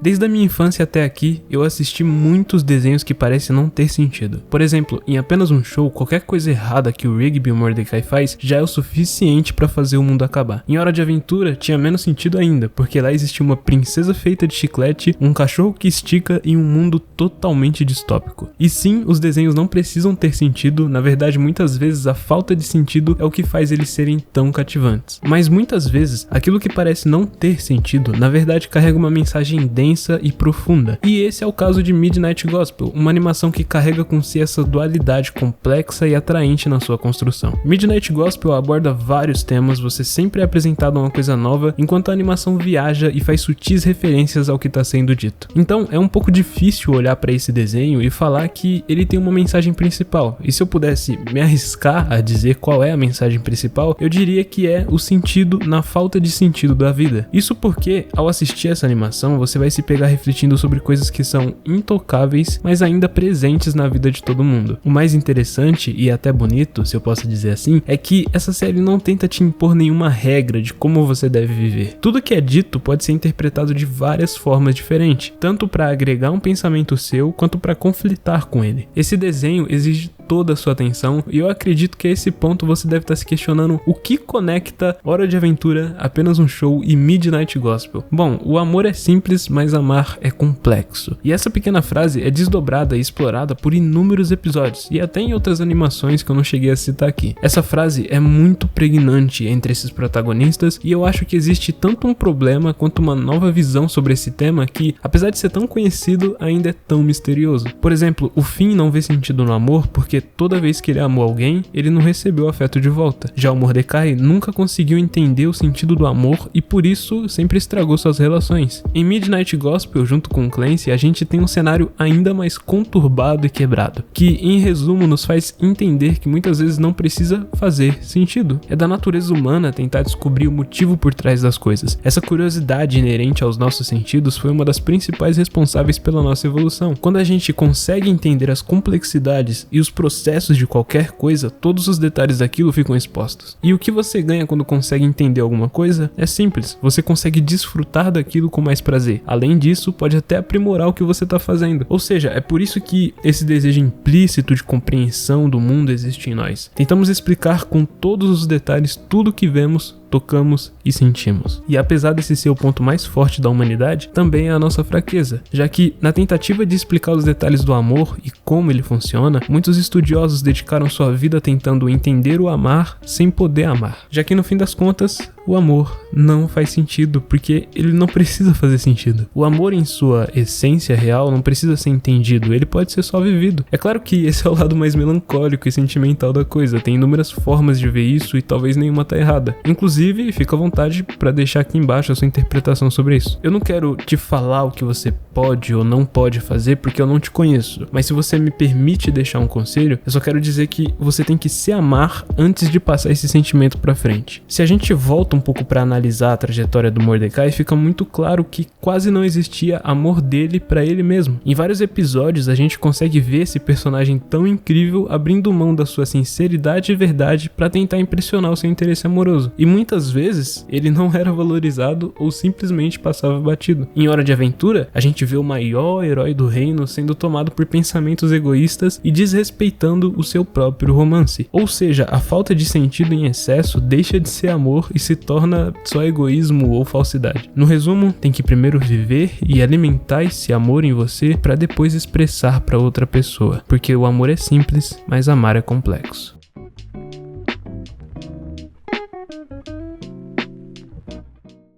Desde a minha infância até aqui, eu assisti muitos desenhos que parecem não ter sentido. Por exemplo, em apenas um show, qualquer coisa errada que o Rigby e o Mordecai faz já é o suficiente pra fazer o mundo acabar. Em Hora de Aventura, tinha menos sentido ainda, porque lá existia uma princesa feita de chiclete, um cachorro que estica e um mundo totalmente distópico. E sim, os desenhos não precisam ter sentido, na verdade muitas vezes a falta de sentido é o que faz eles serem tão cativantes. Mas muitas vezes, aquilo que parece não ter sentido, na verdade carrega uma mensagem densa e profunda. E esse é o caso de Midnight Gospel, uma animação que carrega com si essa dualidade complexa e atraente na sua construção. Midnight Gospel aborda vários temas, você sempre é apresentado a uma coisa nova, enquanto a animação viaja e faz sutis referências ao que está sendo dito. Então é um pouco difícil olhar para esse desenho e falar que ele tem uma mensagem principal. E se eu pudesse me arriscar a dizer qual é a mensagem principal, eu diria que é o sentido na falta de sentido da vida. Isso porque, ao assistir essa animação, você vai se pegar refletindo sobre coisas que são intocáveis, mas ainda presentes na vida de todo mundo. O mais interessante e até bonito, se eu posso dizer assim, é que essa série não tenta te impor nenhuma regra de como você deve viver. Tudo que é dito pode ser interpretado de várias formas diferentes, tanto para agregar um pensamento seu, quanto para conflitar com ele. Esse desenho exige toda a sua atenção e eu acredito que a esse ponto você deve estar se questionando o que conecta Hora de Aventura, Apenas um Show e Midnight Gospel. Bom, o amor é simples, mas amar é complexo. E essa pequena frase é desdobrada e explorada por inúmeros episódios e até em outras animações que eu não cheguei a citar aqui. Essa frase é muito pregnante entre esses protagonistas e eu acho que existe tanto um problema quanto uma nova visão sobre esse tema que, apesar de ser tão conhecido, ainda é tão misterioso. Por exemplo, o Finn não vê sentido no amor porque toda vez que ele amou alguém, ele não recebeu afeto de volta. Já o Mordecai nunca conseguiu entender o sentido do amor e por isso sempre estragou suas relações. Em Midnight Gospel, junto com Clancy, a gente tem um cenário ainda mais conturbado e quebrado, que em resumo nos faz entender que muitas vezes não precisa fazer sentido. É da natureza humana tentar descobrir o motivo por trás das coisas. Essa curiosidade inerente aos nossos sentidos foi uma das principais responsáveis pela nossa evolução. Quando a gente consegue entender as complexidades e os processos de qualquer coisa, todos os detalhes daquilo ficam expostos. E o que você ganha quando consegue entender alguma coisa é simples, você consegue desfrutar daquilo com mais prazer. Além disso, pode até aprimorar o que você está fazendo. Ou seja, é por isso que esse desejo implícito de compreensão do mundo existe em nós. Tentamos explicar com todos os detalhes tudo o que vemos, tocamos e sentimos. E apesar desse ser o ponto mais forte da humanidade, também é a nossa fraqueza, já que na tentativa de explicar os detalhes do amor e como ele funciona, muitos estudiosos dedicaram sua vida tentando entender o amar sem poder amar, já que no fim das contas, o amor não faz sentido, porque ele não precisa fazer sentido. O amor em sua essência real não precisa ser entendido, ele pode ser só vivido. É claro que esse é o lado mais melancólico e sentimental da coisa, tem inúmeras formas de ver isso e talvez nenhuma tá errada. Inclusive, fica à vontade para deixar aqui embaixo a sua interpretação sobre isso. Eu não quero te falar o que você pode ou não pode fazer porque eu não te conheço, mas se você me permite deixar um conselho, eu só quero dizer que você tem que se amar antes de passar esse sentimento pra frente. Se a gente volta um pouco para analisar a trajetória do Mordecai, fica muito claro que quase não existia amor dele para ele mesmo. Em vários episódios a gente consegue ver esse personagem tão incrível abrindo mão da sua sinceridade e verdade para tentar impressionar o seu interesse amoroso. E muitas vezes ele não era valorizado ou simplesmente passava batido. Em Hora de Aventura, a gente vê o maior herói do reino sendo tomado por pensamentos egoístas e desrespeitando o seu próprio romance. Ou seja, a falta de sentido em excesso deixa de ser amor e se torna só egoísmo ou falsidade. No resumo, tem que primeiro viver e alimentar esse amor em você para depois expressar para outra pessoa, porque o amor é simples, mas amar é complexo.